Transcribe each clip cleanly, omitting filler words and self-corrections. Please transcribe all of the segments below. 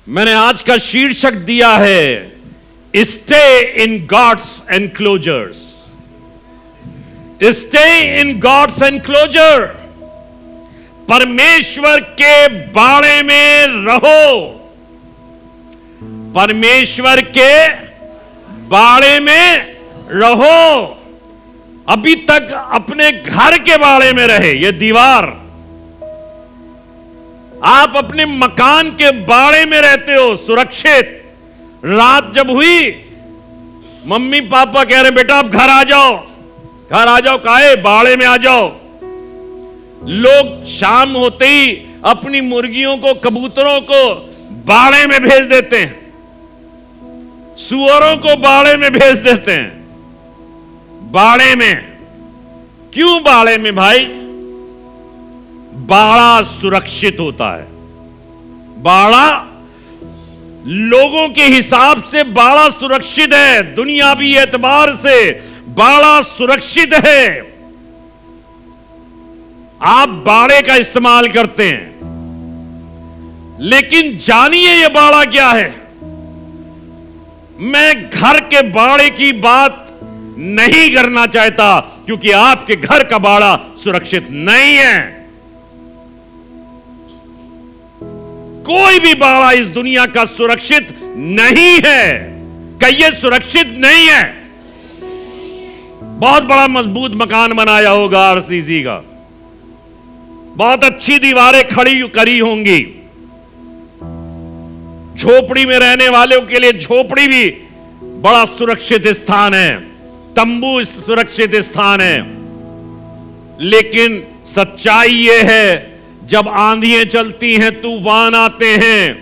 मैंने आज का शीर्षक दिया है stay in God's enclosures. Stay in God's enclosure. परमेश्वर के बाड़े में रहो। परमेश्वर के बाड़े में रहो। अभी तक अपने घर के बाड़े में रहे, ये दीवार। आप अपने मकान के बाड़े में रहते हो सुरक्षित। रात जब हुई, मम्मी पापा कह रहे बेटा आप घर आ जाओ, घर आ जाओ। काहे? बाड़े में आ जाओ। लोग शाम होते ही अपनी मुर्गियों को, कबूतरों को बाड़े में भेज देते हैं, सुअरों को बाड़े में भेज देते हैं। बाड़े में क्यों? बाड़े में भाई, बाड़ा सुरक्षित होता है। बाड़ा लोगों के हिसाब से बाड़ा सुरक्षित है, दुनियावी एतबार से बाड़ा सुरक्षित है। आप बाड़े का इस्तेमाल करते हैं, लेकिन जानिए यह बाड़ा क्या है। मैं घर के बाड़े की बात नहीं करना चाहता, क्योंकि आपके घर का बाड़ा सुरक्षित नहीं है। कोई भी बाड़ा इस दुनिया का सुरक्षित नहीं है। कहिए सुरक्षित नहीं है। बहुत बड़ा मजबूत मकान बनाया होगा आरसीसी का, बहुत अच्छी दीवारें खड़ी करी होंगी। झोपड़ी में रहने वालों के लिए झोपड़ी भी बड़ा सुरक्षित स्थान है, तंबू सुरक्षित स्थान है। लेकिन सच्चाई यह है, जब आंधियां चलती हैं, तूफान आते हैं,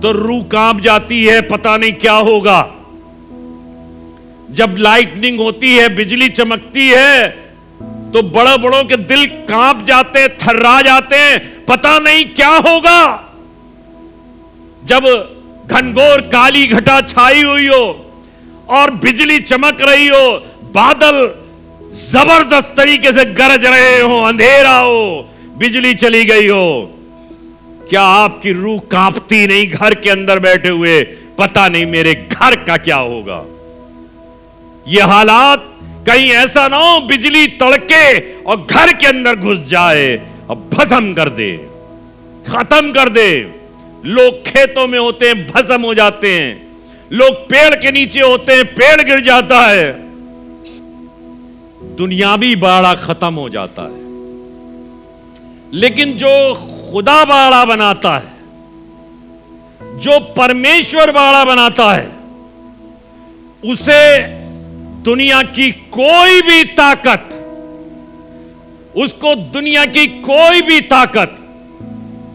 तो रूह कांप जाती है, पता नहीं क्या होगा। जब लाइटनिंग होती है, बिजली चमकती है, तो बड़े बड़ों के दिल कांप जाते, थर्रा जाते हैं, पता नहीं क्या होगा। जब घनघोर काली घटा छाई हुई हो और बिजली चमक रही हो, बादल जबरदस्त तरीके से गरज रहे हो, अंधेरा हो, बिजली चली गई हो, क्या आपकी रूह कांपती नहीं? घर के अंदर बैठे हुए पता नहीं मेरे घर का क्या होगा। यह हालात कहीं ऐसा ना हो बिजली तड़के और घर के अंदर घुस जाए और भस्म कर दे, खत्म कर दे। लोग खेतों में होते हैं, भस्म हो जाते हैं। लोग पेड़ के नीचे होते हैं, पेड़ गिर जाता है। दुनियावी बाड़ा खत्म हो जाता है। लेकिन जो खुदा बाड़ा बनाता है, जो परमेश्वर बाड़ा बनाता है, उसे दुनिया की कोई भी ताकत, उसको दुनिया की कोई भी ताकत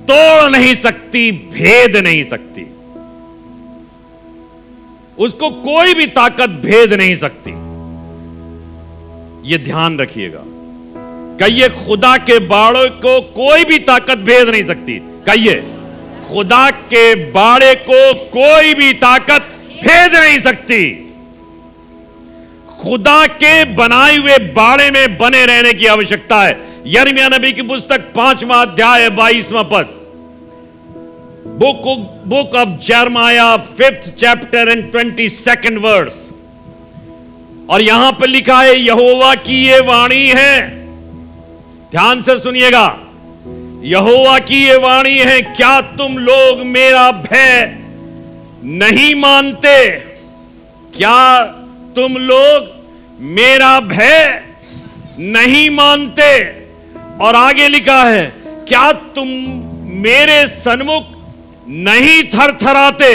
तोड़ नहीं सकती, भेद नहीं सकती। उसको कोई भी ताकत भेद नहीं सकती। यह ध्यान रखिएगा। कहिए खुदा के बाड़े को कोई भी ताकत भेद नहीं सकती। कहिए खुदा के बाड़े को कोई भी ताकत भेद नहीं सकती। खुदा के बनाए हुए बाड़े में बने रहने की आवश्यकता है। यिर्मयाह नबी की पुस्तक 5वां अध्याय 22वां पद, book of Jeremiah 5th chapter and 22nd verse. और यहां पर लिखा है, यहोवा की यह वाणी है। ध्यान से सुनिएगा, यहोवा की यह वाणी है, क्या तुम लोग मेरा भय नहीं मानते? क्या तुम लोग मेरा भय नहीं मानते? और आगे लिखा है, क्या तुम मेरे सन्मुख नहीं थरथराते?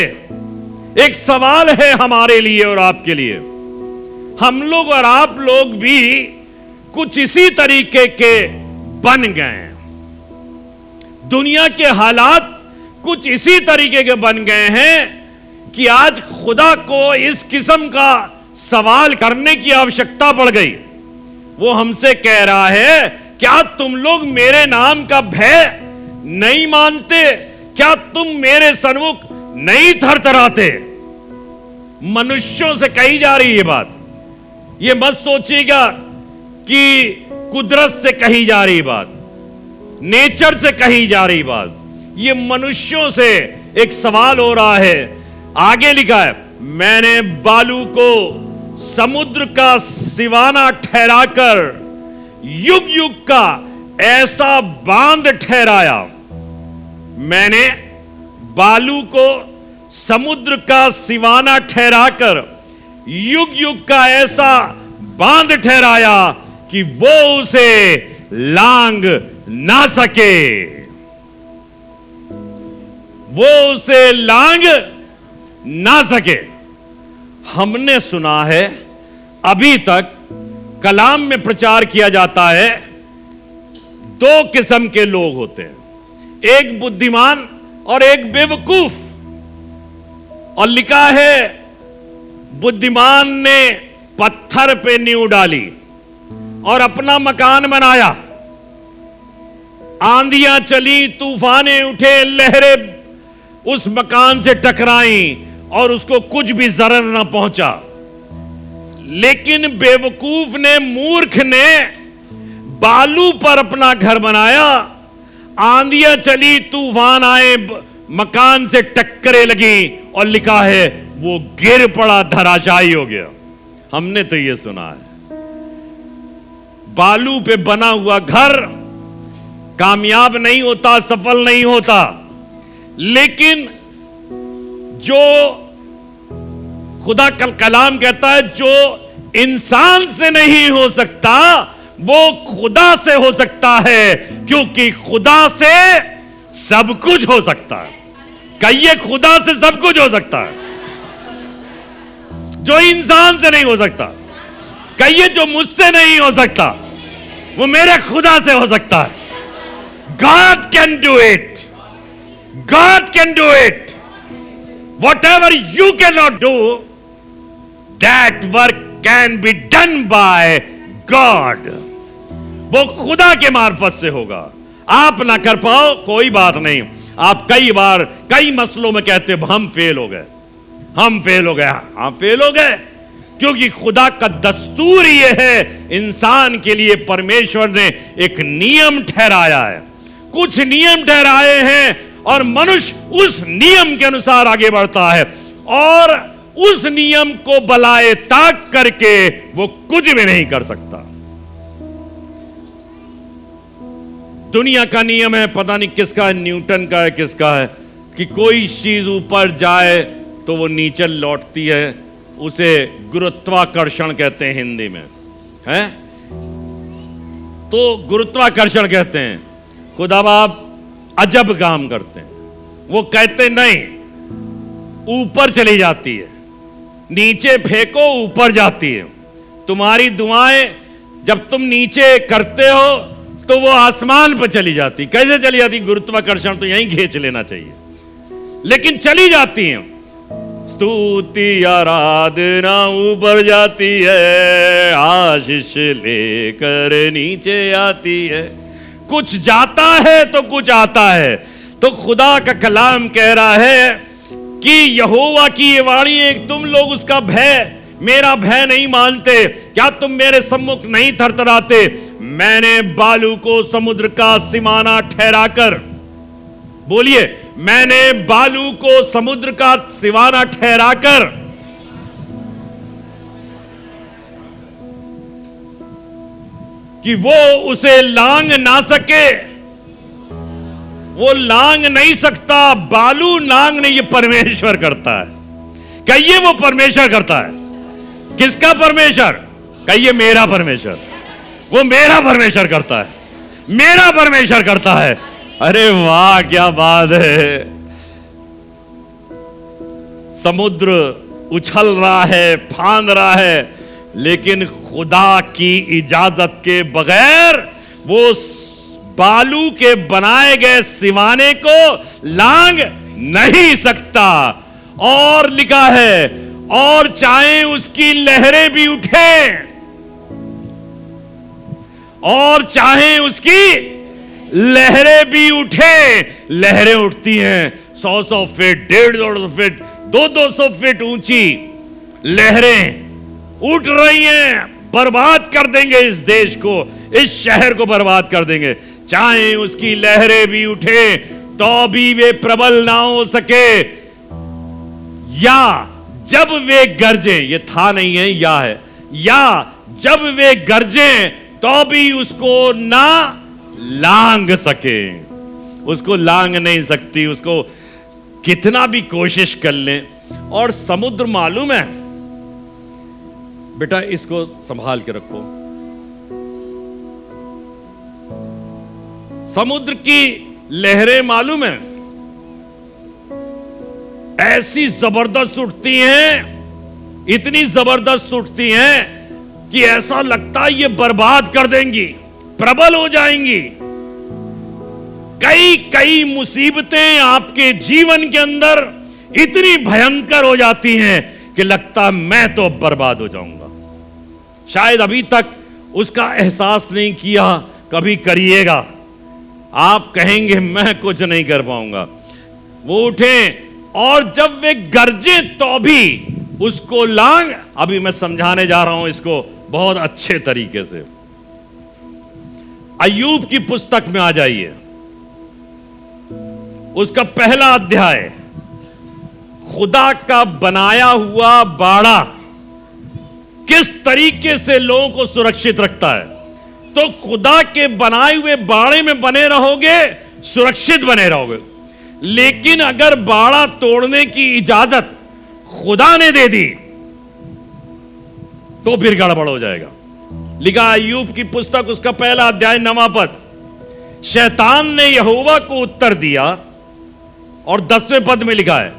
एक सवाल है हमारे लिए और आपके लिए। हम लोग और आप लोग भी कुछ इसी तरीके के बन गए हैं। दुनिया के हालात कुछ इसी तरीके के बन गए हैं कि आज खुदा को इस किस्म का सवाल करने की आवश्यकता पड़ गई। वो हमसे कह रहा है, क्या तुम लोग मेरे नाम का भय नहीं मानते? क्या तुम मेरे सन्मुख नहीं थरथराते? मनुष्यों से कही जा रही है बात। ये मत सोचिएगा कि कुदरत से कही जा रही बात, नेचर से कही जा रही बात। ये मनुष्यों से एक सवाल हो रहा है। आगे लिखा है, मैंने बालू को समुद्र का सिवाना ठहराकर युग युग का ऐसा बांध ठहराया। मैंने बालू को समुद्र का सिवाना ठहराकर युग युग का ऐसा बांध ठहराया कि वो उसे लांग ना सके। वो उसे लांग ना सके। हमने सुना है, अभी तक कलाम में प्रचार किया जाता है, दो किस्म के लोग होते हैं, एक बुद्धिमान और एक बेवकूफ। और लिखा है, बुद्धिमान ने पत्थर पे नींव डाली और अपना मकान बनाया। आंधियां चली, तूफाने उठे, लहरें उस मकान से टकराई और उसको कुछ भी जरर ना पहुंचा। लेकिन बेवकूफ ने, मूर्ख ने बालू पर अपना घर बनाया। आंधियां चली, तूफान आए, मकान से टक्करें लगी और लिखा है वो गिर पड़ा, धराशायी हो गया। हमने तो ये सुना है। बालू पे बना हुआ घर कामयाब नहीं होता, सफल नहीं होता। लेकिन जो खुदा का कलाम कहता है, जो इंसान से नहीं हो सकता वो खुदा से हो सकता है, क्योंकि खुदा से सब कुछ हो सकता है। कहिए, खुदा से सब कुछ हो सकता है, जो इंसान से नहीं हो सकता। कहिए, जो मुझसे नहीं हो सकता वो मेरे खुदा से हो सकता है। God can do it. God can do it. Whatever you cannot do, that work can be done by God. वो खुदा के मार्फत से होगा। आप ना कर पाओ, कोई बात नहीं। आप कई बार कई मसलों में कहते हो हम फेल हो गए, हम फेल हो गए। आप फेल हो गए क्योंकि खुदा का दस्तूर यह है, इंसान के लिए परमेश्वर ने एक नियम ठहराया है, कुछ नियम ठहराए हैं और मनुष्य उस नियम के अनुसार आगे बढ़ता है और उस नियम को बलाए ताक करके वो कुछ भी नहीं कर सकता। दुनिया का नियम है, पता नहीं किसका है, न्यूटन का है, किसका है, कि कोई चीज ऊपर जाए तो वो नीचे लौटती है। उसे गुरुत्वाकर्षण कहते हैं हिंदी में, है? तो गुरुत्वाकर्षण कहते हैं। खुदा बाप अजब काम करते हैं। वो कहते नहीं, ऊपर चली जाती है, नीचे फेंको ऊपर जाती है। तुम्हारी दुआएं जब तुम नीचे करते हो तो वो आसमान पर चली जाती। कैसे चली जाती? गुरुत्वाकर्षण तो यहीं खींच लेना चाहिए, लेकिन चली जाती हैं। स्तुति आराधना ऊपर जाती है, आशीष लेकर नीचे आती है। कुछ जाता है तो कुछ आता है। तो खुदा का कलाम कह रहा है कि यहोवा की ये वाणी है, तुम लोग उसका भय, मेरा भय नहीं मानते। क्या तुम मेरे सम्मुख नहीं थरथराते? मैंने बालू को समुद्र का सीमाना ठहराकर, बोलिए, मैंने बालू को समुद्र का सीमाना ठहराकर कि वो उसे लांग ना सके। वो लांग नहीं सकता, बालू लांग नहीं, ये परमेश्वर करता है। कहिए, वो परमेश्वर करता है। किसका परमेश्वर? कहिए, मेरा परमेश्वर। वो मेरा परमेश्वर करता है, मेरा परमेश्वर करता है। अरे वाह, क्या बात है। समुद्र उछल रहा है, फांद रहा है, लेकिन खुदा की इजाजत के बगैर वो बालू के बनाए गए सिवाने को लांग नहीं सकता। और लिखा है, और चाहे उसकी लहरें भी उठे, और चाहे उसकी लहरें भी उठे। लहरें उठती हैं 100-100 फीट, 150-150 फीट, 200-200 फीट ऊंची लहरें उठ रही हैं, बर्बाद कर देंगे इस देश को, इस शहर को बर्बाद कर देंगे। चाहे उसकी लहरें भी उठे, तो भी वे प्रबल ना हो सके, या जब वे गरजे, ये था नहीं है या है, या जब वे गरजे तो भी उसको ना लांग सके। उसको लांग नहीं सकती, उसको कितना भी कोशिश कर ले। और समुद्र मालूम है बेटा, इसको संभाल के रखो, समुद्र की लहरें मालूम है ऐसी जबरदस्त उठती हैं, इतनी जबरदस्त उठती हैं कि ऐसा लगता है ये बर्बाद कर देंगी, प्रबल हो जाएंगी। कई कई मुसीबतें आपके जीवन के अंदर इतनी भयंकर हो जाती हैं कि लगता मैं तो बर्बाद हो जाऊंगा। शायद अभी तक उसका एहसास नहीं किया, कभी करिएगा। आप कहेंगे मैं कुछ नहीं कर पाऊंगा। वो उठे और जब वे गरजे तो भी उसको लांग। अभी मैं समझाने जा रहा हूं इसको बहुत अच्छे तरीके से। अय्यूब की पुस्तक में आ जाइए, उसका पहला अध्याय। खुदा का बनाया हुआ बाड़ा किस तरीके से लोगों को सुरक्षित रखता है। तो खुदा के बनाए हुए बाड़े में बने रहोगे, सुरक्षित बने रहोगे। लेकिन अगर बाड़ा तोड़ने की इजाजत खुदा ने दे दी तो फिर गड़बड़ हो जाएगा। लिखा अय्यूब की पुस्तक, उसका पहला अध्याय 9वां पद। शैतान ने यहोवा को उत्तर दिया, और 10वें पद में लिखा है,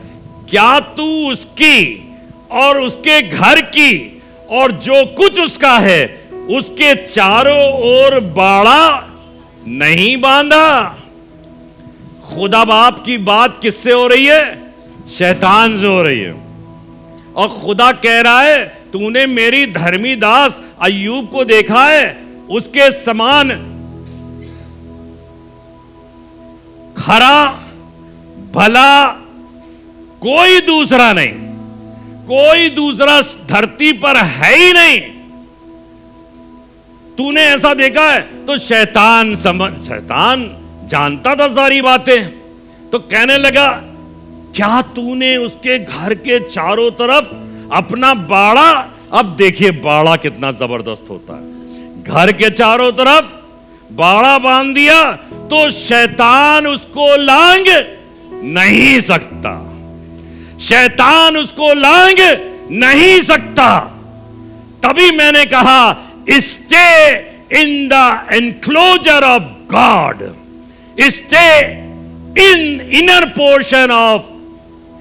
क्या तू उसकी और उसके घर की और जो कुछ उसका है उसके चारों ओर बाड़ा नहीं बांधा। खुदा बाप की बात किससे हो रही है? शैतान से हो रही है। और खुदा कह रहा है तूने मेरी धर्मी दास अय्यूब को देखा है, उसके समान खरा भला कोई दूसरा नहीं, कोई दूसरा धरती पर है ही नहीं। तूने ऐसा देखा है? तो शैतान जानता था सारी बातें, तो कहने लगा क्या तूने उसके घर के चारों तरफ अपना बाड़ा, अब देखिए बाड़ा कितना जबरदस्त होता है, घर के चारों तरफ बाड़ा बांध दिया तो शैतान उसको लांग नहीं सकता, शैतान उसको लांग नहीं सकता। तभी मैंने कहा stay in the enclosure of God, stay in inner portion of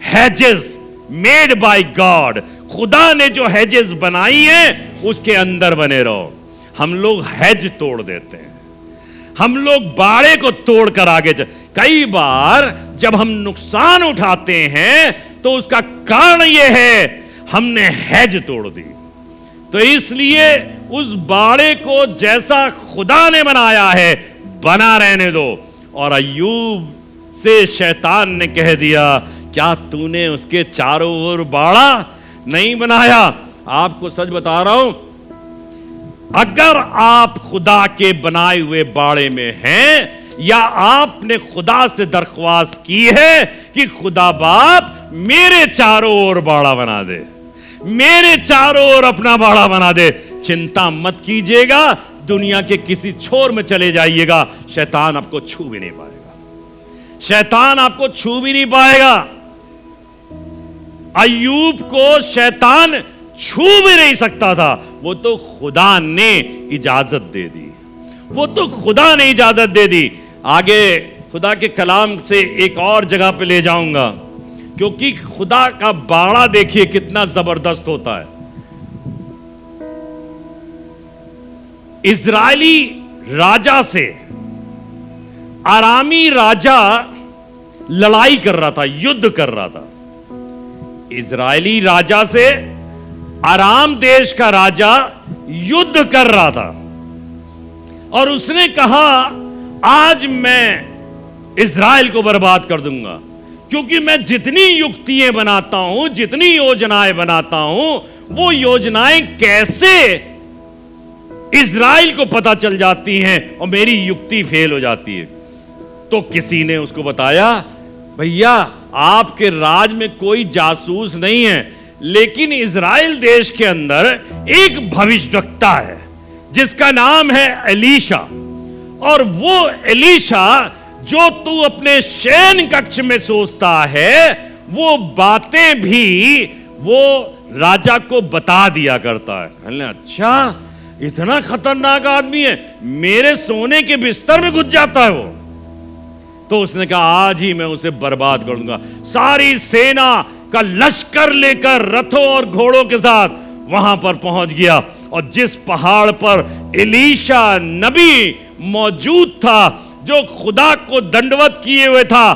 hedges made by God. खुदा ने जो हेजेस बनाई है उसके अंदर बने रहो। हम लोग हेज तोड़ देते हैं, हम लोग बाड़े को तोड़कर आगे कई बार जब हम नुकसान उठाते हैं तो उसका कारण यह है हमने हेज तोड़ दी। तो इसलिए उस बाड़े को जैसा खुदा ने बनाया है बना रहने दो। और अय्यूब से शैतान ने कह दिया क्या तूने उसके चारों ओर बाड़ा नहीं बनाया? आपको सच बता रहा हूं, अगर आप खुदा के बनाए हुए बाड़े में हैं या आपने खुदा से दरख्वास्त की है कि खुदा बाप मेरे चारों ओर बाड़ा बना दे, मेरे चारों ओर अपना बाड़ा बना दे, चिंता मत कीजिएगा, दुनिया के किसी छोर में चले जाइएगा, शैतान आपको छू भी नहीं पाएगा, शैतान आपको छू भी नहीं पाएगा। अय्यूब को शैतान छू भी नहीं सकता था, वो तो खुदा ने इजाजत दे दी, वो तो खुदा ने इजाजत दे दी। आगे खुदा के कलाम से एक और जगह पे ले जाऊंगा, क्योंकि खुदा का बाड़ा देखिए कितना जबरदस्त होता है। इजरायली राजा से आरामी राजा लड़ाई कर रहा था, युद्ध कर रहा था। इजरायली राजा से आराम देश का राजा युद्ध कर रहा था और उसने कहा आज मैं इजराइल को बर्बाद कर दूंगा, क्योंकि मैं जितनी युक्तियां बनाता हूं, जितनी योजनाएं बनाता हूं, वो योजनाएं कैसे इजराइल को पता चल जाती हैं और मेरी युक्ति फेल हो जाती है। तो किसी ने उसको बताया, भैया आपके राज में कोई जासूस नहीं है, लेकिन इज़राइल देश के अंदर एक भविष्यवक्ता है जिसका नाम है एलीशा, और वो एलीशा जो तू अपने शयन कक्ष में सोचता है वो बातें भी वो राजा को बता दिया करता है। कहने अच्छा, इतना खतरनाक आदमी है, मेरे सोने के बिस्तर में घुस जाता है वो। तो उसने कहा आज ही मैं उसे बर्बाद करूंगा। सारी सेना का लश्कर लेकर रथों और घोड़ों के साथ वहां पर पहुंच गया, और जिस पहाड़ पर एलीशा नबी मौजूद था, जो खुदा को दंडवत किए हुए था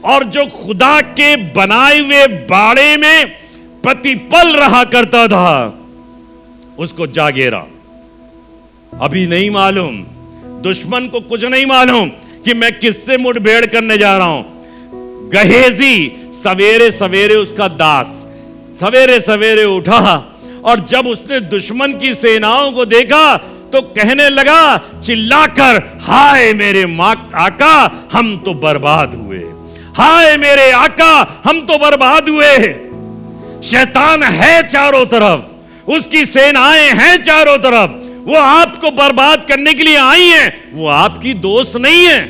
और जो खुदा के बनाए हुए बाड़े में प्रतिपल रहा करता था, उसको जागेरा। अभी नहीं मालूम, दुश्मन को कुछ नहीं मालूम कि मैं किससे मुठभेड़ करने जा रहा हूं। गहेजी सवेरे सवेरे उसका दास सवेरे सवेरे उठा, और जब उसने दुश्मन की सेनाओं को देखा तो कहने लगा चिल्लाकर, हाय मेरे आका हम तो बर्बाद हुए, हाय मेरे आका हम तो बर्बाद हुए। शैतान है चारों तरफ, उसकी सेनाएं हैं चारों तरफ, वो आपको बर्बाद करने के लिए आई हैं, वो आपकी दोस्त नहीं है।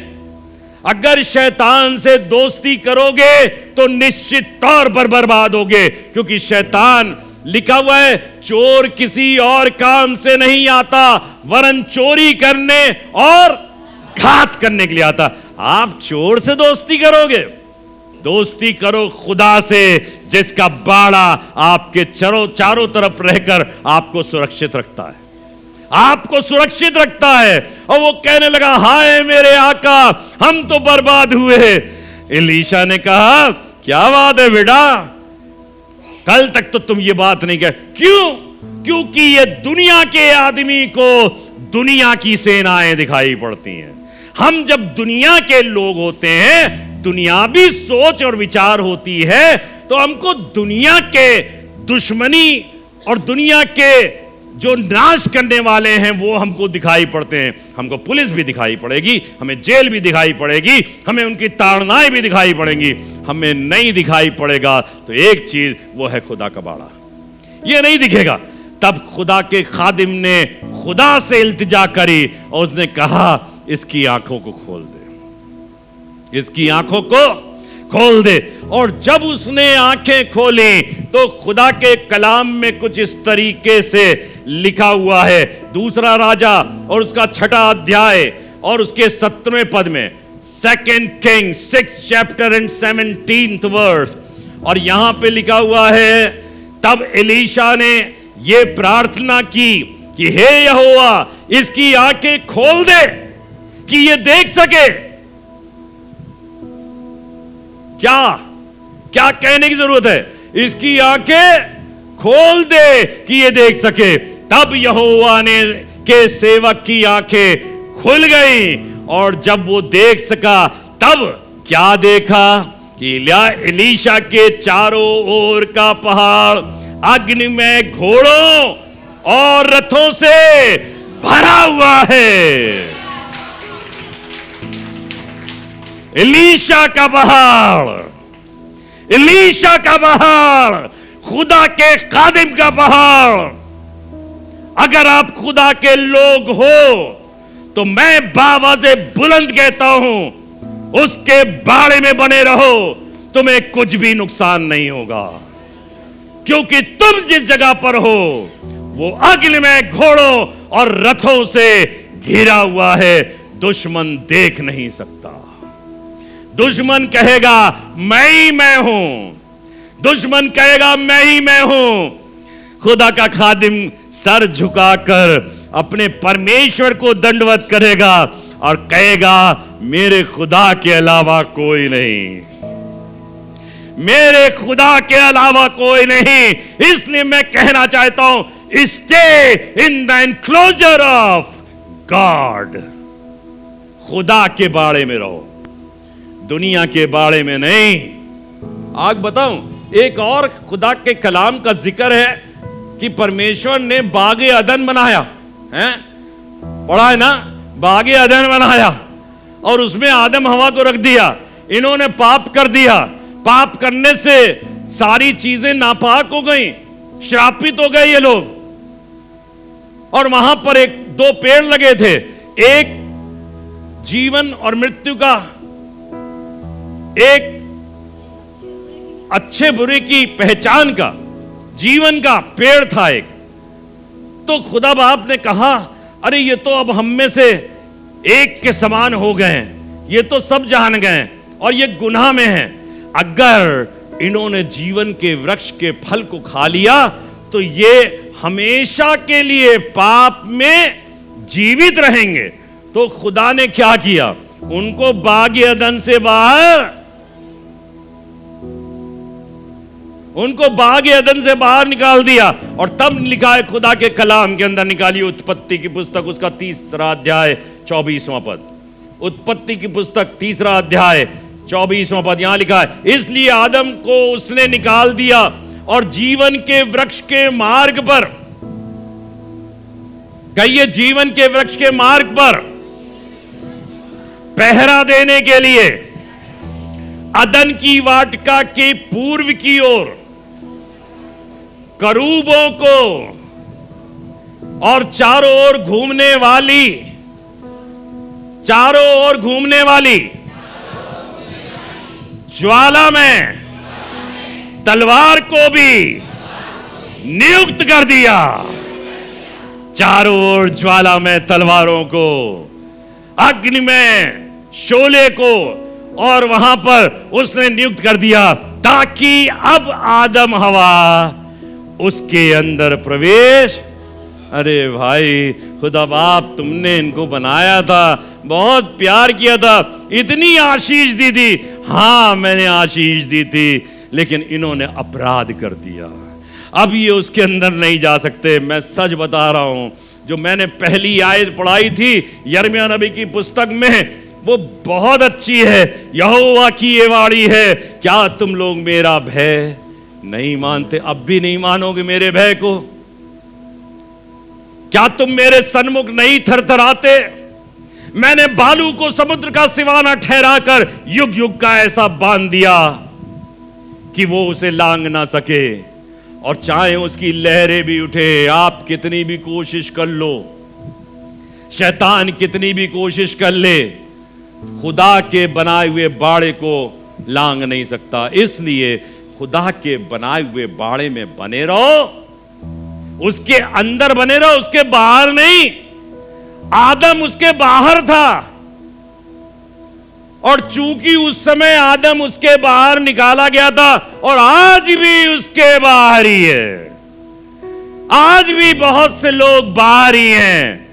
अगर शैतान से दोस्ती करोगे तो निश्चित तौर पर बर्बाद होगे, क्योंकि शैतान, लिखा हुआ है, चोर किसी और काम से नहीं आता वरन चोरी करने और घात करने के लिए आता। आप चोर से दोस्ती करोगे? दोस्ती करो खुदा से, जिसका बाड़ा आपके चारों तरफ रहकर आपको सुरक्षित रखता है, आपको सुरक्षित रखता है। और वो कहने लगा, हाय मेरे आका हम तो बर्बाद हुए। एलीशा ने कहा, क्या बात है बेटा, कल तक तो तुम ये बात नहीं कह। क्यों? क्योंकि ये दुनिया के आदमी को दुनिया की सेनाएं दिखाई पड़ती हैं। हम जब दुनिया के लोग होते हैं, दुनियावी सोच और विचार होती है, तो हमको दुनिया के दुश्मनी और दुनिया के जो नाश करने वाले हैं वो हमको दिखाई पड़ते हैं। हमको पुलिस भी दिखाई पड़ेगी, हमें जेल भी दिखाई पड़ेगी, हमें उनकी ताड़नाएं भी दिखाई पड़ेंगी। हमें नहीं दिखाई पड़ेगा तो एक चीज, वो है खुदा का बाड़ा। ये नहीं दिखेगा। तब खुदा के खादिम ने खुदा से इल्तिजा करी और उसने कहा, इसकी आंखों को खोल दे, इसकी आंखों को खोल दे। और जब उसने आंखें खोली तो खुदा के कलाम में कुछ इस तरीके से लिखा हुआ है, दूसरा राजा और उसका 6वां अध्याय और उसके 17वें पद में, 2 Kings 6 chapter and 17th verse, और यहां पे लिखा हुआ है, तब एलीशा ने ये प्रार्थना की कि हे यहोवा इसकी आंखें खोल दे कि ये देख सके। क्या क्या कहने की जरूरत है? इसकी आंखें खोल दे कि ये देख सके। तब यहोवा ने के सेवक की आंखें खुल गई, और जब वो देख सका तब क्या देखा कि एलीशा के चारों ओर का पहाड़ अग्नि में घोड़ों और रथों से भरा हुआ है। एलीशा का पहाड़, एलीशा का पहाड़, खुदा के खादिम का पहाड़। अगर आप खुदा के लोग हो तो मैं बावाज़े बुलंद कहता हूं, उसके बाड़े में बने रहो, तुम्हें कुछ भी नुकसान नहीं होगा, क्योंकि तुम जिस जगह पर हो वो अग्नि में घोड़ों और रथों से घिरा हुआ है। दुश्मन देख नहीं सकता। दुश्मन कहेगा मैं ही मैं हूं, दुश्मन कहेगा मैं ही मैं हूं। खुदा का खादिम सर झुकाकर अपने परमेश्वर को दंडवत करेगा और कहेगा मेरे खुदा के अलावा कोई नहीं, मेरे खुदा के अलावा कोई नहीं। इसलिए मैं कहना चाहता हूं, stay in the enclosure of God. खुदा के बाड़े में रहो, दुनिया के बाड़े में नहीं। आग बताऊं, एक और खुदा के कलाम का जिक्र है कि परमेश्वर ने बागे अदन बनाया है, पढ़ा है ना, बागे अदन बनाया, और उसमें आदम हवा को रख दिया। इन्होंने पाप कर दिया। पाप करने से सारी चीजें नापाक हो गई, श्रापित हो गए ये लोग। और वहां पर एक दो पेड़ लगे थे, एक जीवन और मृत्यु का, एक अच्छे बुरे की पहचान का, जीवन का पेड़ था एक। तो खुदा बाप ने कहा, अरे ये तो अब हम में से एक के समान हो गए, ये तो सब जान गए और ये गुनाह में है। अगर इन्होंने जीवन के वृक्ष के फल को खा लिया तो ये हमेशा के लिए पाप में जीवित रहेंगे। तो खुदा ने क्या किया, उनको बाग अदन से बाहर, उनको बाग अदन से बाहर निकाल दिया। और तब लिखा है खुदा के कलाम के अंदर, निकालिए उत्पत्ति की पुस्तक, उसका 3 अध्याय 24वां पद। उत्पत्ति की पुस्तक 3 अध्याय 24वां पद, यहां लिखा है, इसलिए आदम को उसने निकाल दिया और जीवन के वृक्ष के मार्ग पर, कहिए जीवन के वृक्ष के मार्ग पर पहरा देने के लिए अदन की वाटिका के पूर्व की ओर करूबों को और चारों ओर घूमने वाली ज्वाला में तलवार को भी नियुक्त कर दिया। चारों ओर ज्वाला में तलवारों को, अग्नि में शोले को, और वहां पर उसने नियुक्त कर दिया ताकि अब आदम हवा उसके अंदर प्रवेश। अरे भाई, खुदा बाप तुमने इनको बनाया था, बहुत प्यार किया था, इतनी आशीष दी थी। हां, मैंने आशीष दी थी, लेकिन इन्होंने अपराध कर दिया। अब ये उसके अंदर नहीं जा सकते। मैं सच बता रहा हूं, जो मैंने पहली आयत पढ़ाई थी यिर्मयाह नबी की पुस्तक में, वो बहुत अच्छी है। यहोवा की ये वाणी है, क्या तुम लोग मेरा भय नहीं मानते? अब भी नहीं मानोगे मेरे भय को? क्या तुम मेरे सन्मुख नहीं थरथराते? मैंने बालू को समुद्र का सिवाना ठहराकर युग युग का ऐसा बांध दिया कि वो उसे लांग ना सके, और चाहे उसकी लहरें भी उठे। आप कितनी भी कोशिश कर लो, शैतान कितनी भी कोशिश कर ले, खुदा के बनाए हुए बाड़े को लांग नहीं सकता। इसलिए खुदा के बनाए हुए बाड़े में बने रहो, उसके अंदर बने रहो, उसके बाहर नहीं। आदम उसके बाहर था, और चूंकि उस समय आदम उसके बाहर निकाला गया था, और आज भी उसके बाहर ही है। आज भी बहुत से लोग बाहर ही हैं।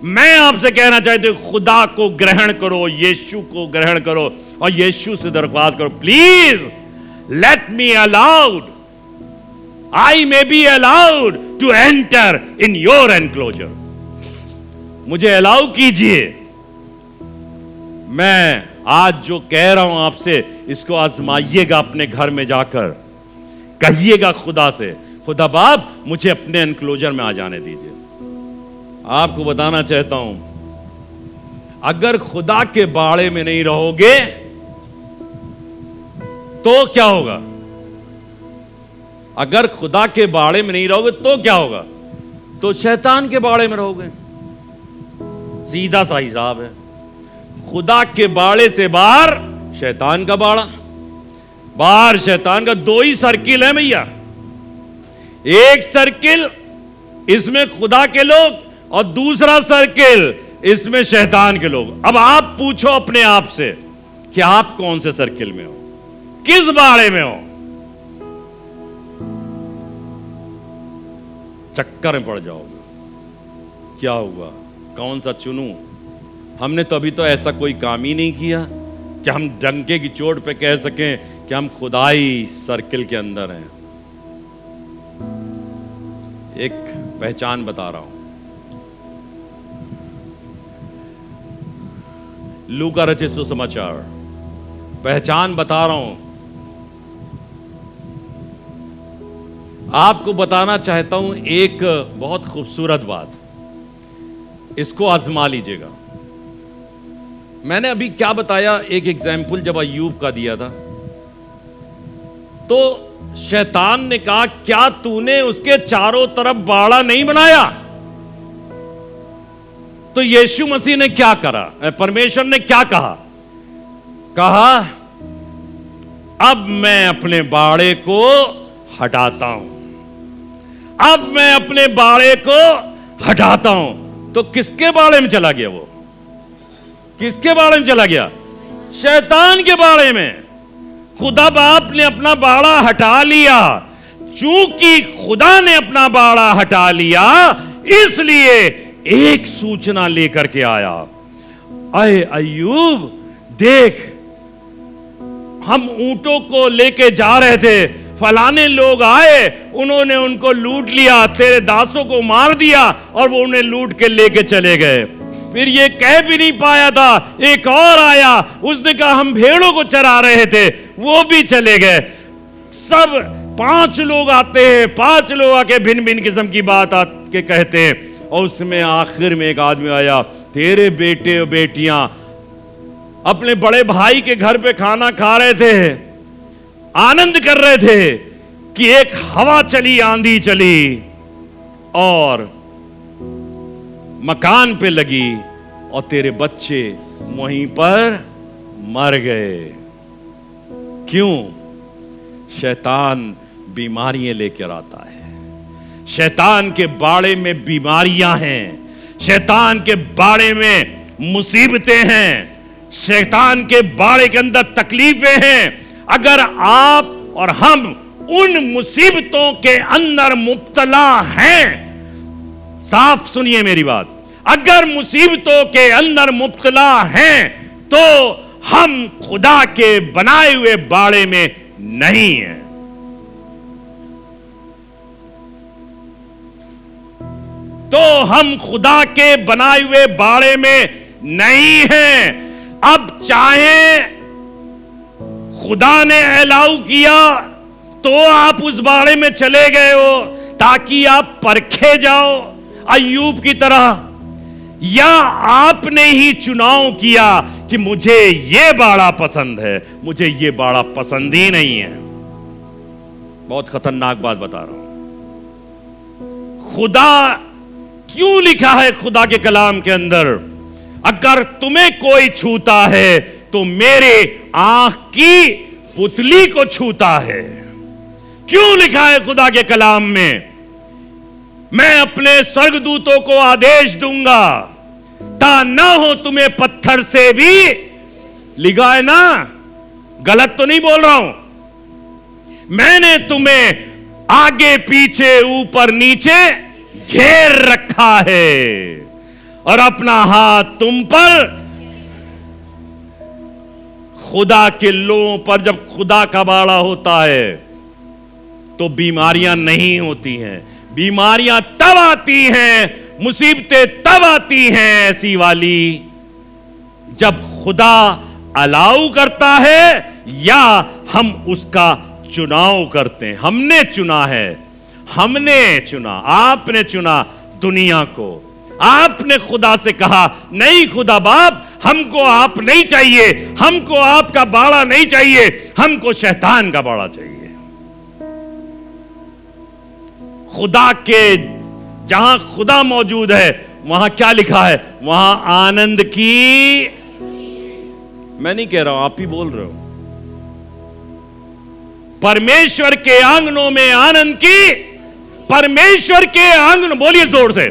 मैं आपसे कहना चाहता हूं, खुदा को ग्रहण करो, यीशु को ग्रहण करो, और यीशु से दरख्वास्त करो, please let me allowed, I may be allowed to enter in your enclosure. मुझे अलाउ कीजिए। मैं आज जो कह रहा हूं आपसे, इसको आजमाइएगा अपने घर में जाकर, कहिएगा खुदा से, खुदा बाप मुझे अपने एनक्लोजर में आ जाने दीजिए। आपको बताना चाहता हूं, अगर खुदा के बाड़े में नहीं रहोगे तो क्या होगा? अगर खुदा के बाड़े में नहीं रहोगे तो क्या होगा? तो शैतान के बाड़े में रहोगे। सीधा सा हिसाब है। खुदा के बाड़े से बाहर शैतान का बाड़ा, बाहर शैतान का। दो ही सर्किल है भैया, एक सर्किल इसमें खुदा के लोग, और दूसरा सर्किल इसमें शैतान के लोग। अब आप पूछो अपने आप से कि आप कौन से सर्किल में हो, किस बाड़े में हो? चक्कर में पड़ जाओगे। क्या हुआ, कौन सा चुनूं? हमने तो अभी तो ऐसा कोई काम ही नहीं किया कि हम डंके की चोट पे कह सकें कि हम खुदाई सर्किल के अंदर हैं। एक पहचान बता रहा हूं, लू का रचित सुसमाचार, पहचान बता रहा हूं। आपको बताना चाहता हूं एक बहुत खूबसूरत बात, इसको आजमा लीजिएगा। मैंने अभी क्या बताया, एक एग्जाम्पल जब अय्यूब का दिया था, तो शैतान ने कहा क्या तूने उसके चारों तरफ बाड़ा नहीं बनाया? तो यीशु मसीह ने क्या करा, परमेश्वर ने क्या कहा? कहा अब मैं अपने बाड़े को हटाता हूं, अब मैं अपने बाड़े को हटाता हूं। तो किसके बाड़े में चला गया? वो किसके बाड़े में चला गया? शैतान के बाड़े में। खुदा बाप ने अपना बाड़ा हटा लिया। चूंकि खुदा ने अपना बाड़ा हटा लिया, इसलिए एक सूचना लेकर के आया, अय अय्यूब देख, हम ऊंटों को लेके जा रहे थे, फलाने लोग आए, उन्होंने उनको लूट लिया, तेरे दासों को मार दिया और वो उन्हें लूट के लेके चले गए। फिर ये कह भी नहीं पाया था, एक और आया, उसने कहा हम भेड़ों को चरा रहे थे, वो भी चले गए। सब 5 लोग आते हैं, 5 लोग आके भिन्न भिन्न किस्म की बात आके कहते हैं, और उसमें आखिर में एक आदमी आया, तेरे बेटे और बेटियां अपने बड़े भाई के घर पे खाना खा रहे थे, आनंद कर रहे थे कि एक हवा चली, आंधी चली और मकान पे लगी और तेरे बच्चे वहीं पर मर गए। क्यों? शैतान बीमारियां लेकर आता है। शैतान के बाड़े में बीमारियां हैं, शैतान के बाड़े में मुसीबतें हैं, शैतान के बाड़े के अंदर तकलीफें हैं। अगर आप और हम उन मुसीबतों के अंदर मुब्तला हैं, साफ सुनिए मेरी बात, अगर मुसीबतों के अंदर मुब्तला हैं तो हम खुदा के बनाए हुए बाड़े में नहीं हैं। तो हम खुदा के बनाए हुए बाड़े में नहीं हैं। अब चाहे खुदा ने अलाउ किया तो आप उस बाड़े में चले गए हो ताकि आप परखे जाओ अय्यूब की तरह, या आपने ही चुनाव किया कि मुझे ये बाड़ा पसंद है, मुझे ये बाड़ा पसंद ही नहीं है। बहुत खतरनाक बात बता रहा हूं। खुदा क्यों लिखा है खुदा के कलाम के अंदर, अगर तुम्हें कोई छूता है तो मेरे आंख की पुतली को छूता है। क्यों लिखा है खुदा के कलाम में, मैं अपने स्वर्गदूतों को आदेश दूंगा ता ना हो तुम्हें पत्थर से भी लिगाए ना। गलत तो नहीं बोल रहा हूं। मैंने तुम्हें आगे पीछे ऊपर नीचे घेर रखा है और अपना हाथ तुम पर। खुदा के लोगों पर जब खुदा का बाड़ा होता है तो बीमारियां नहीं होती हैं। बीमारियां तब आती हैं, मुसीबतें तब आती हैं ऐसी वाली, जब खुदा अलाउ करता है या हम उसका चुनाव करते हैं। हमने चुना है, हमने चुना, आपने चुना दुनिया को। आपने खुदा से कहा नहीं खुदा बाप, हमको आप नहीं चाहिए, हमको आपका बाड़ा नहीं चाहिए, हमको शैतान का बाड़ा चाहिए। खुदा के जहां खुदा मौजूद है वहां क्या लिखा है? वहां आनंद की, मैं नहीं कह रहा हूं, आप ही बोल रहे हो। परमेश्वर के आंगनों में आनंद की, परमेश्वर के आंगन, बोलिए जोर से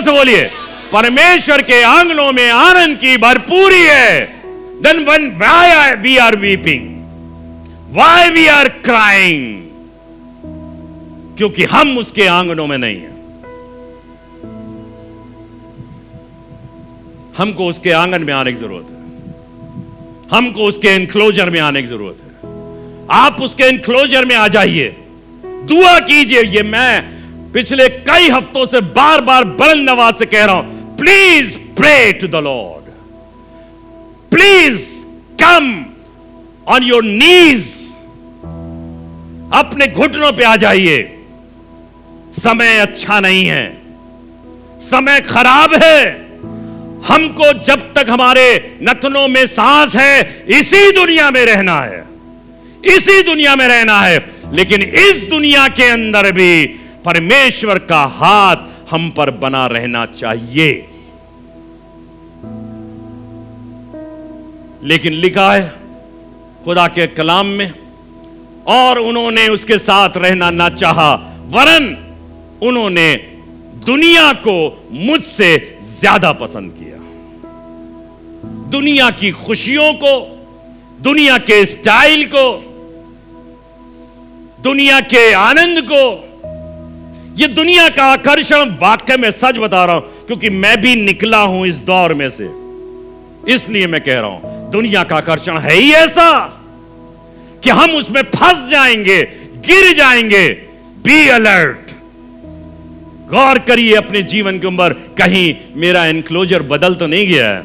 बोलिए, परमेश्वर के आंगनों में आनंद की भरपूरी है। Then when why we are weeping, why we are crying, क्योंकि हम उसके आंगनों में नहीं हैं। हमको उसके आंगन में आने की जरूरत है, हमको उसके एनक्लोजर में आने की जरूरत है। आप उसके एनक्लोजर में आ जाइए, दुआ कीजिए। ये मैं पिछले कई हफ्तों से बार बार बुलंद आवाज से कह रहा हूं, please pray to the lord, please come on your knees, अपने घुटनों पे आ जाइए। समय अच्छा नहीं है, समय खराब है, हमको जब तक हमारे नथनों में सांस है इसी दुनिया में रहना है, इसी दुनिया में रहना है। लेकिन इस दुनिया के अंदर भी परमेश्वर का हाथ हम पर बना रहना चाहिए। लेकिन लिखा है खुदा के कलाम में, और उन्होंने उसके साथ रहना ना चाहा, वरन उन्होंने दुनिया को मुझसे ज्यादा पसंद किया। दुनिया की खुशियों को, दुनिया के स्टाइल को, दुनिया के आनंद को, यह दुनिया का आकर्षण, वाकई में सच बता रहा हूं क्योंकि मैं भी निकला हूं इस दौर में से, इसलिए मैं कह रहा हूं दुनिया का आकर्षण है ही ऐसा कि हम उसमें फंस जाएंगे, गिर जाएंगे। बी अलर्ट, गौर करिए अपने जीवन के ऊपर, कहीं मेरा एनक्लोजर बदल तो नहीं गया है।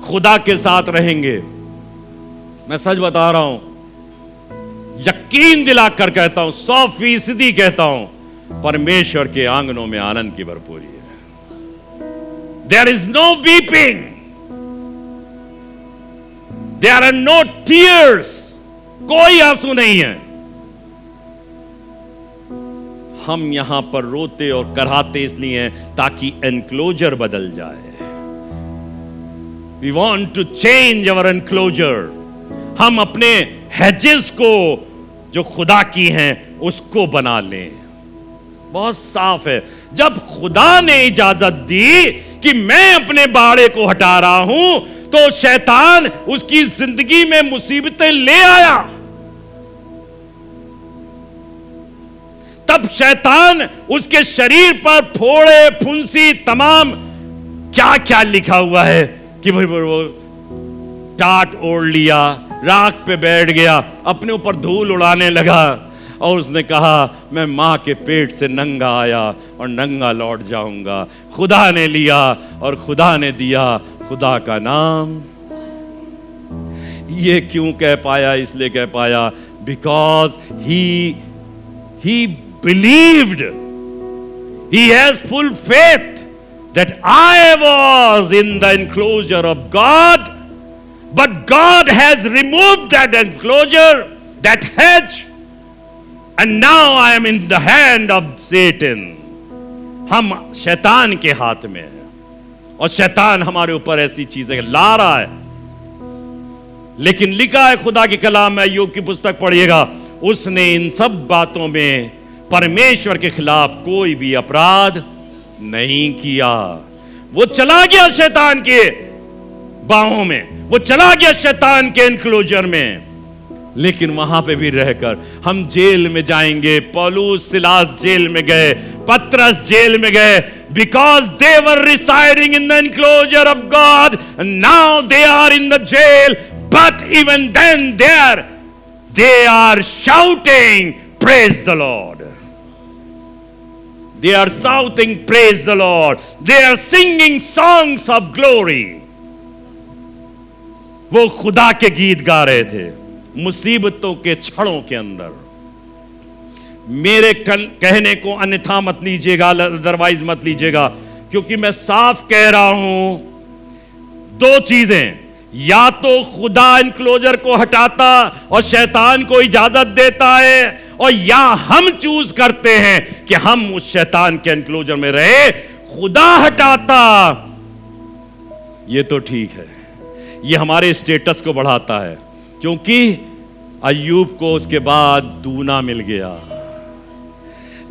खुदा के साथ रहेंगे, मैं सच बता रहा हूं, यकीन दिलाकर कहता हूं, 100% कहता हूं, परमेश्वर के आंगनों में आनंद की भरपूरी है। There is no weeping, there are no tears, कोई आंसू नहीं है। हम यहां पर रोते और कराहते इसलिए हैं ताकि एनक्लोजर बदल जाए। We want to change our enclosure. हम अपने हेजेस को जो खुदा की हैं उसको बना लें। बहुत साफ है, जब खुदा ने इजाजत दी कि मैं अपने बाड़े को हटा रहा हूं तो शैतान उसकी जिंदगी में मुसीबतें ले आया। तब शैतान उसके शरीर पर फोड़े, फुंसी, तमाम क्या क्या लिखा हुआ है कि वो टाट ओढ़ लिया, राख पे बैठ गया, अपने ऊपर धूल उड़ाने लगा और उसने कहा मैं मां के पेट से नंगा आया और नंगा लौट जाऊंगा। खुदा ने लिया और खुदा ने दिया खुदा का नाम। ये क्यों कह पाया? इसलिए कह पाया because he believed, he has full faith that I was in the enclosure of God, but God has removed that enclosure, that hedge, and now I am in the hand of Satan. हम शैतान के हाथ में हैं और शैतान हमारे ऊपर ऐसी चीजें ला रहा है। लेकिन लिखा है खुदा के कलाम में, अय्यूब की पुस्तक पढ़िएगा, उसने इन सब बातों में परमेश्वर के खिलाफ कोई भी अपराध नहीं किया। वो चला गया शैतान के बाहों में, वो चला गया शैतान के एनक्लोजर में, लेकिन वहां पे भी रहकर हम जेल में जाएंगे। पौलुस सिलास जेल में गए, पतरस जेल में गए, because they were residing in the enclosure of God and now they are in the jail, but even then they are shouting praise the Lord. They are shouting praise the Lord. They are singing songs of glory. वो खुदा के गीत गा रहे थे मुसीबतों के क्षणों के अंदर। मेरे कहने को अन्यथा मत लीजिएगा, अदरवाइज मत लीजिएगा, क्योंकि मैं साफ कह रहा हूं दो चीजें, या तो खुदा एनक्लोजर को हटाता और शैतान को इजाजत देता है, और या हम चूज करते हैं कि हम उस शैतान के एनक्लोजर में रहे। खुदा हटाता ये तो ठीक है, ये हमारे स्टेटस को बढ़ाता है, क्योंकि अय्यूब को उसके बाद दूना मिल गया।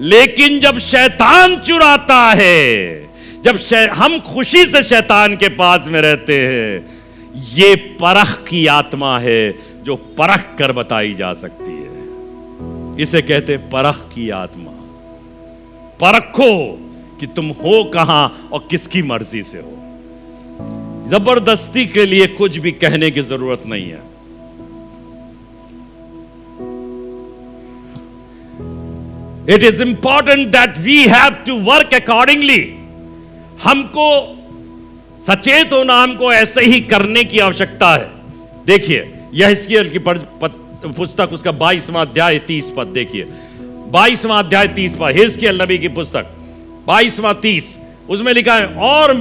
लेकिन जब शैतान चुराता है, जब हम खुशी से शैतान के पास में रहते हैं, ये परख की आत्मा है जो परख कर बताई जा सकती है। इसे कहते हैं परख की आत्मा। परखो कि तुम हो कहां और किसकी मर्जी से हो। जबरदस्ती के लिए कुछ भी कहने की जरूरत नहीं है। It is important that we have to work accordingly. हमको सचेत होना, हमको ऐसे ही करने की आवश्यकता है। देखिए यहेजकेल की पुस्तक, उसका 22वां अध्याय 30 पद देखिए, 22वां अध्याय 30 पद, यहेजकेल नबी की पुस्तक 22वां 30, उसमें लिखा है और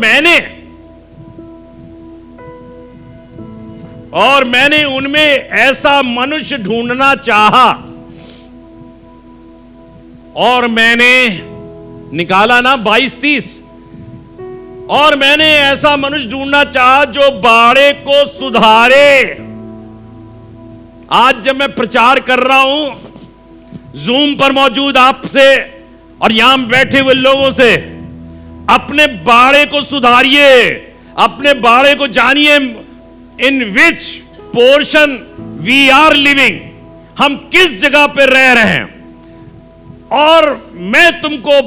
मैंने उनमें ऐसा मनुष्य ढूंढना चाहा, और मैंने निकाला ना 22-30, और मैंने ऐसा मनुष्य ढूंढना चाहा जो बाड़े को सुधारे। आज जब मैं प्रचार कर रहा हूं जूम पर मौजूद आपसे और यहां बैठे हुए लोगों से, अपने बाड़े को सुधारिए, अपने बाड़े को जानिए, इन विच पोर्शन वी आर लिविंग, हम किस जगह पर रह रहे हैं। और मैं तुमको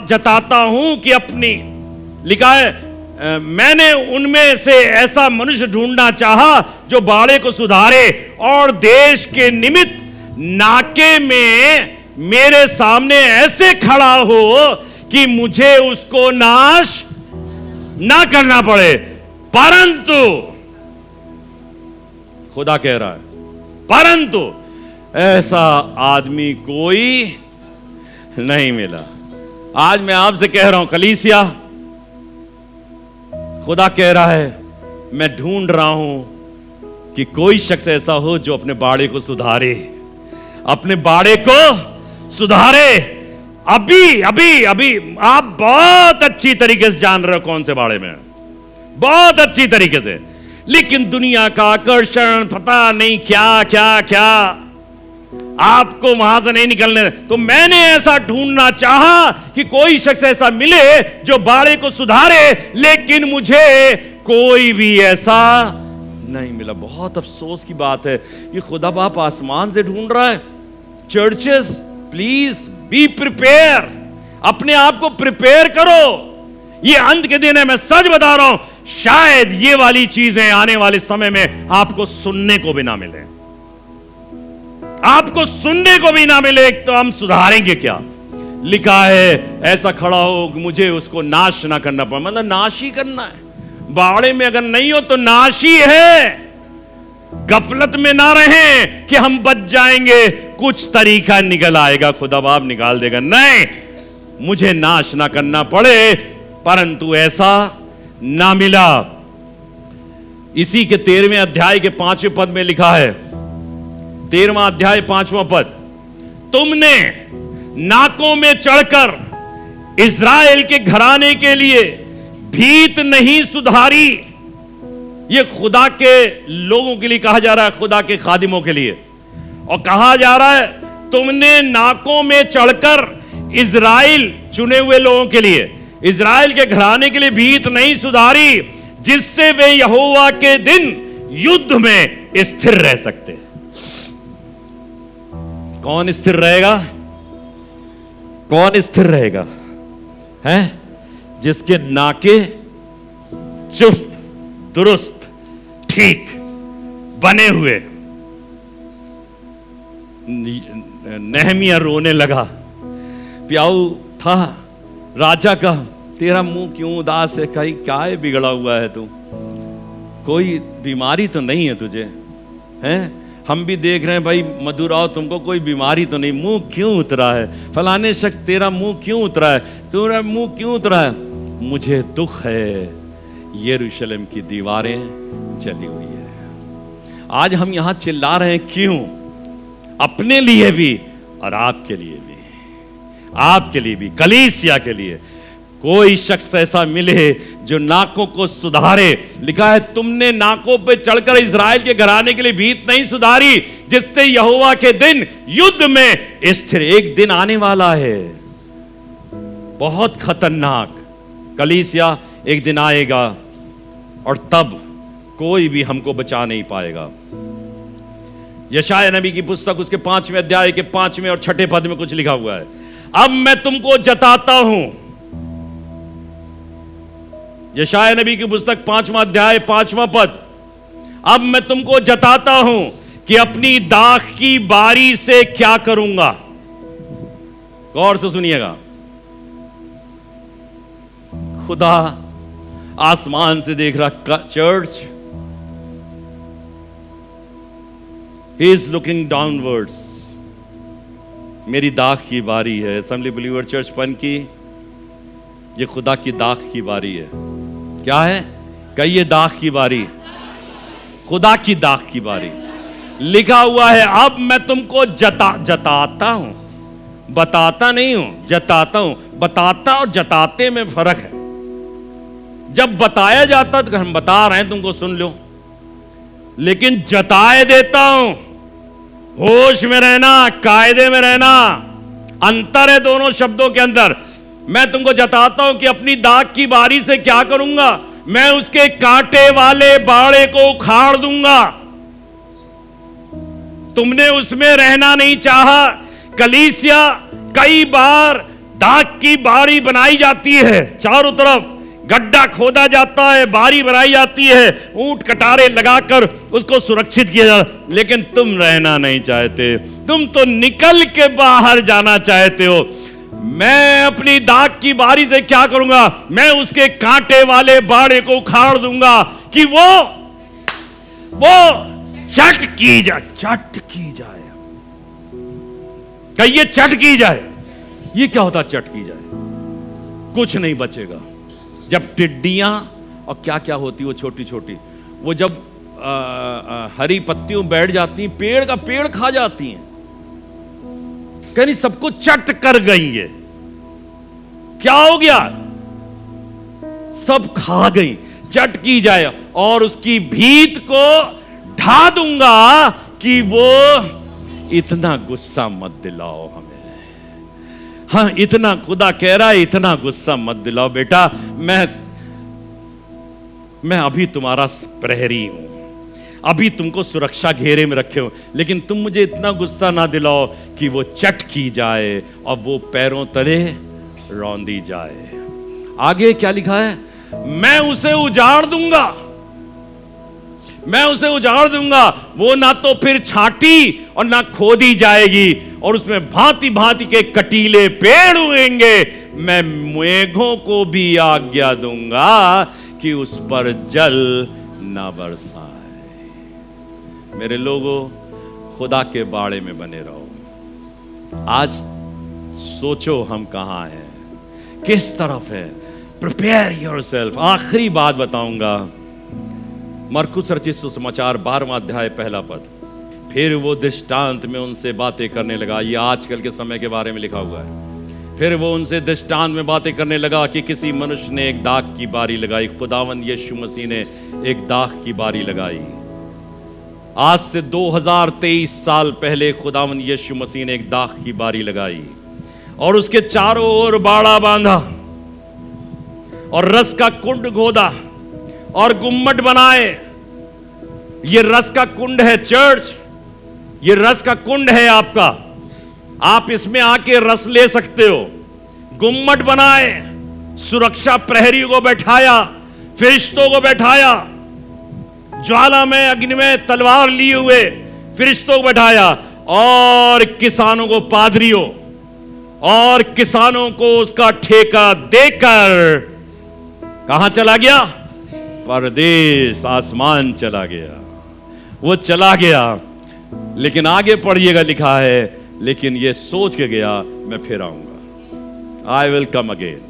जताता हूं कि अपनी, लिखा है मैंने उनमें से ऐसा मनुष्य ढूंढना चाहा जो बाड़े को सुधारे और देश के निमित्त नाके में मेरे सामने ऐसे खड़ा हो कि मुझे उसको नाश ना करना पड़े। परंतु खुदा कह रहा है, परंतु ऐसा आदमी कोई नहीं मिला। आज मैं आपसे कह रहा हूं कलीसिया, खुदा कह रहा है मैं ढूंढ रहा हूं कि कोई शख्स ऐसा हो जो अपने बाड़े को सुधारे, अपने बाड़े को सुधारे। अभी अभी अभी आप बहुत अच्छी तरीके से जान रहे हो कौन से बाड़े में, बहुत अच्छी तरीके से, लेकिन दुनिया का आकर्षण, पता नहीं क्या क्या क्या, आपको वहां से नहीं निकलने। तो मैंने ऐसा ढूंढना चाहा कि कोई शख्स ऐसा मिले जो बाड़े को सुधारे, लेकिन मुझे कोई भी ऐसा नहीं मिला। बहुत अफसोस की बात है, ये खुदा बाप आसमान से ढूंढ रहा है। चर्चेस प्लीज बी प्रिपेयर, अपने आप को प्रिपेयर करो। ये अंत के दिन है, मैं सच बता रहा हूं, शायद ये वाली चीजें आने वाले समय में आपको सुनने को भी ना मिले, आपको सुनने को भी ना मिले। तो हम सुधारेंगे क्या? लिखा है ऐसा खड़ा हो कि मुझे उसको नाश ना करना पड़े, मतलब नाश ही करना है। बाड़े में अगर नहीं हो तो नाश ही है। गफलत में ना रहें कि हम बच जाएंगे, कुछ तरीका निकल आएगा, खुदा बाप निकाल देगा। नहीं, मुझे नाश ना करना पड़े, परंतु ऐसा ना मिला। इसी के 13वें अध्याय के 5वें पद में लिखा है, 13वां अध्याय 5वां पद, तुमने नाकों में चढ़कर इज़राइल के घराने के लिए भीत नहीं सुधारी। यह खुदा के लोगों के लिए कहा जा रहा है, खुदा के खादिमों के लिए, और कहा जा रहा है तुमने नाकों में चढ़कर इज़राइल, चुने हुए लोगों के लिए, इज़राइल के घराने के लिए भीत नहीं सुधारी, जिससे वे यहोवा के दिन युद्ध में स्थिर रह सकते। कौन स्थिर रहेगा? कौन स्थिर रहेगा? हैं? जिसके नाके चुस्त, दुरुस्त, ठीक बने हुए। नेहमिया रोने लगा, प्याऊ था राजा का, तेरा मुंह क्यों उदास है? कहीं क्या है बिगड़ा हुआ है तू? कोई बीमारी तो नहीं है तुझे? हैं? हम भी देख रहे हैं भाई मधुराव, तुमको कोई बीमारी तो नहीं, मुंह क्यों उतरा है? फलाने शख्स तेरा मुंह क्यों उतरा है? तेरा मुंह क्यों उतरा है? मुझे दुख है, यरूशलेम की दीवारें जली हुई है। आज हम यहां चिल्ला रहे हैं, क्यों? अपने लिए भी और आपके लिए भी, आपके लिए भी, कलीसिया के लिए। कोई शख्स ऐसा मिले जो नाकों को सुधारे। लिखा है तुमने नाकों पे चढ़कर इज़राइल के घराने के लिए भीत नहीं सुधारी, जिससे यहोवा के दिन युद्ध में स्थिर। एक दिन आने वाला है बहुत खतरनाक, कलीसिया, एक दिन आएगा और तब कोई भी हमको बचा नहीं पाएगा। यशायाह नबी की पुस्तक उसके 5वें अध्याय के 5वें और 6ठे पद में कुछ लिखा हुआ है, अब मैं तुमको जताता हूं। यशायाह नबी की पुस्तक 5वां अध्याय 5वां पद, अब मैं तुमको जताता हूं कि अपनी दाख की बारी से क्या करूंगा। गौर से सुनिएगा, खुदा आसमान से देख रहा, church, he is looking downwards. मेरी दाख की बारी है। असेंबली बिलीवर चर्च पन की ये खुदा की दाख की बारी है। क्या है? कहिए दाख की बारी, खुदा की दाख की बारी। लिखा हुआ है अब मैं तुमको जताता हूं, बताता नहीं हूं, जताता हूं। बताता और जताते में फर्क है। जब बताया जाता तो हम बता रहे हैं तुमको सुन लो, लेकिन जताए देता हूं, होश में रहना, कायदे में रहना, अंतर है दोनों शब्दों के अंदर। मैं तुमको जताता हूं कि अपनी दाख की बारी से क्या करूंगा, मैं उसके कांटे वाले बाड़े को उखाड़ दूंगा। तुमने उसमें रहना नहीं चाहा। कलीसिया कई बार दाख की बारी बनाई जाती है, चारों तरफ गड्ढा खोदा जाता है, बारी बनाई जाती है, ऊंट कटारे लगाकर उसको सुरक्षित किया जाता, लेकिन तुम रहना नहीं चाहते, तुम तो निकल के बाहर जाना चाहते हो। मैं अपनी दाख की बारी से क्या करूंगा, मैं उसके कांटे वाले बाड़े को उखाड़ दूंगा कि वो चट की जाए। कहिए चट की जाए। ये क्या होता चट की जाए? कुछ नहीं बचेगा। जब टिड्डियां और क्या क्या होती वो छोटी छोटी, वो जब हरी पत्तियों बैठ जाती हैं, पेड़ का पेड़ खा जाती हैं, कहीं सब कुछ चट कर गई है। क्या हो गया? सब खा गई। चट की जाए और उसकी भीत को ढा दूंगा कि वो इतना गुस्सा मत दिलाओ हमें। हाँ, इतना खुदा कह रहा है, इतना गुस्सा मत दिलाओ बेटा। मैं अभी तुम्हारा प्रहरी हूं, अभी तुमको सुरक्षा घेरे में रखे हो, लेकिन तुम मुझे इतना गुस्सा ना दिलाओ कि वो चट की जाए और वो पैरों तले रौंदी जाए। आगे क्या लिखा है? मैं उसे उजाड़ दूंगा, मैं उसे उजाड़ दूंगा। वो ना तो फिर छाटी और ना खोदी जाएगी, और उसमें भांति भांति के कटीले पेड़ उगेंगे। मैं मेघों को भी आज्ञा दूंगा कि उस पर जल ना बरसाए। मेरे लोगों, खुदा के बाड़े में बने रहो। आज सोचो हम कहां हैं, किस तरफ है। Prepare yourself. आखिरी बात बताऊंगा, मरकुस रचित सुसमाचार 12वां अध्याय 1 पद। फिर वो दृष्टांत में उनसे बातें करने लगा। ये आजकल के समय के बारे में लिखा हुआ है। फिर वो उनसे दृष्टांत में बातें करने लगा कि किसी मनुष्य ने एक दाख की बारी लगाई। खुदावंद यीशु मसीह ने एक दाख की बारी लगाई। आज से 2023 साल पहले खुदावंद यीशु मसीह ने एक दाख की बारी लगाई और उसके चारों ओर बाड़ा बांधा और रस का कुंड खोदा और गुम्मट बनाए। ये रस का कुंड है चर्च, ये रस का कुंड है आपका। आप इसमें आके रस ले सकते हो। गुम्मट बनाए, सुरक्षा प्रहरी को बैठाया, फरिश्तों को बैठाया, ज्वाला में अग्नि में तलवार लिए हुए फरिश्तों को बैठाया, और किसानों को पादरियों और किसानों को उसका ठेका देकर कहां चला गया? परदेश, आसमान चला गया। वो चला गया, लेकिन आगे पढ़िएगा, लिखा है लेकिन ये सोच के गया मैं फिर आऊंगा। I will come again,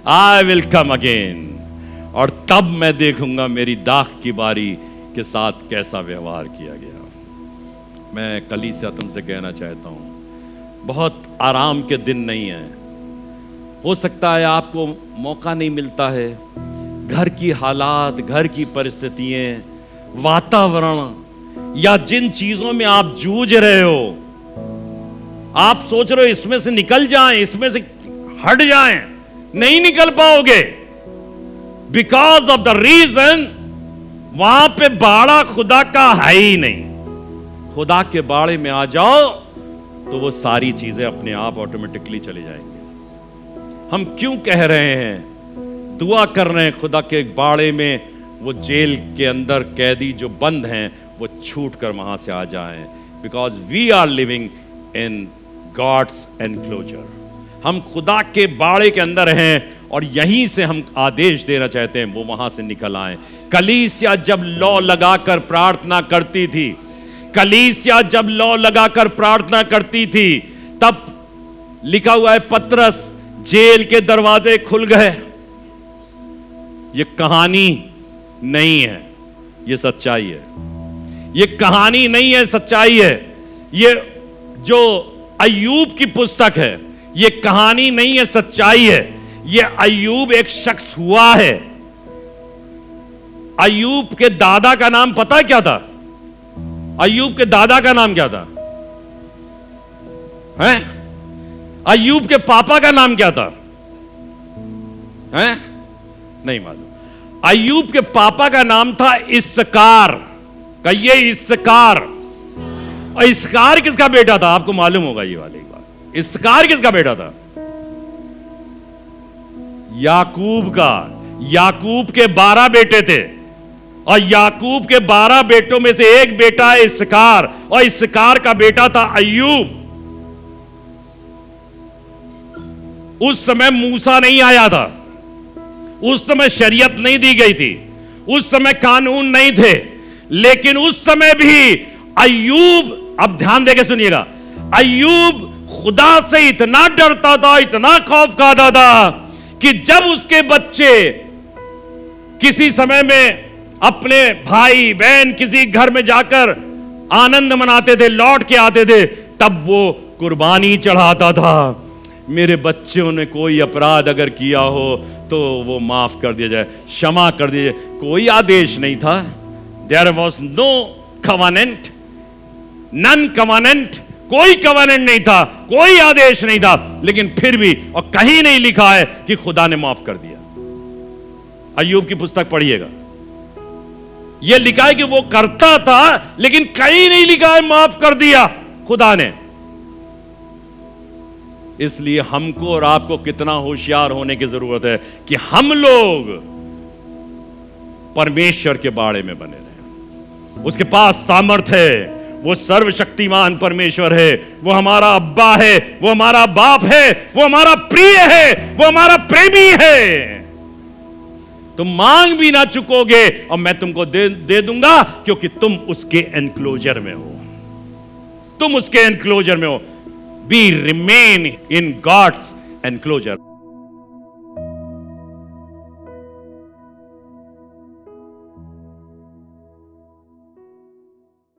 I will come again. और तब मैं देखूंगा मेरी दाख की बारी के साथ कैसा व्यवहार किया गया। मैं कलीसिया तुमसे कहना चाहता हूं, बहुत आराम के दिन नहीं है। हो सकता है आपको मौका नहीं मिलता है, घर की हालात, घर की परिस्थितियां, वातावरण, या जिन चीजों में आप जूझ रहे हो, आप सोच रहे हो इसमें से निकल जाएं, इसमें से हट जाएं, नहीं निकल पाओगे। बिकॉज ऑफ द रीजन वहां पे बाड़ा खुदा का है ही नहीं। खुदा के बाड़े में आ जाओ तो वो सारी चीजें अपने आप ऑटोमेटिकली चली जाएंगी। हम क्यों कह रहे हैं, दुआ कर रहे हैं खुदा के बाड़े में वो जेल के अंदर कैदी जो बंद हैं वो छूट कर वहां से आ जाएं। Because we are living in God's enclosure. हम खुदा के बाड़े के अंदर हैं और यहीं से हम आदेश देना चाहते हैं वो वहां से निकल आए। कलीसिया जब लौ लगाकर प्रार्थना करती थी, कलीसिया जब लौ लगाकर प्रार्थना करती थी, तब लिखा हुआ है पतरस जेल के दरवाजे खुल गए। ये कहानी नहीं है, ये सच्चाई है। ये कहानी नहीं है, सच्चाई है। ये जो अय्यूब की पुस्तक है, ये कहानी नहीं है, सच्चाई है। ये अय्यूब एक शख्स हुआ है। अय्यूब के दादा का नाम पता क्या था? अय्यूब के दादा का नाम क्या था? हैं? अय्यूब के पापा का नाम क्या था? हैं? नहीं मालूम। अय्यूब के पापा का नाम था इसकार। कहिए इसकार। और इसकार किसका बेटा था? आपको मालूम होगा ये वाली बात। इसकार किसका बेटा था? याकूब का। याकूब के 12 बेटे थे और याकूब के 12 बेटों में से एक बेटा है इसकार, और इसकार का बेटा था अय्यूब। उस समय मूसा नहीं आया था, उस समय शरीयत नहीं दी गई थी, उस समय कानून नहीं थे, लेकिन उस समय भी अय्यूब, अब ध्यान देके सुनिएगा, अय्यूब खुदा से इतना डरता था, इतना खौफ खाता था कि जब उसके बच्चे किसी समय में अपने भाई बहन किसी घर में जाकर आनंद मनाते थे, लौट के आते थे, तब वो कुर्बानी चढ़ाता था। मेरे बच्चों ने कोई अपराध अगर किया हो तो वो माफ कर दिया जाए, क्षमा कर दिया जाए। कोई आदेश नहीं था। There was no covenant, none covenant, कोई कवनेंट नहीं था, कोई आदेश नहीं था, लेकिन फिर भी, और कहीं नहीं लिखा है कि खुदा ने माफ कर दिया। अय्यूब की पुस्तक पढ़िएगा, यह लिखा है कि वो करता था, लेकिन कहीं नहीं लिखा है माफ कर दिया खुदा ने। इसलिए हमको और आपको कितना होशियार होने की जरूरत है कि हम लोग परमेश्वर के बाड़े में बने रहें। उसके पास सामर्थ है, वो सर्वशक्तिमान परमेश्वर है, वो हमारा अब्बा है, वो हमारा बाप है, वो हमारा प्रिय है, वो हमारा प्रेमी है। तुम मांग भी ना चुकोगे और मैं तुमको दे दूंगा, क्योंकि तुम उसके एनक्लोजर में हो। तुम उसके एनक्लोजर में हो। We remain in God's enclosure.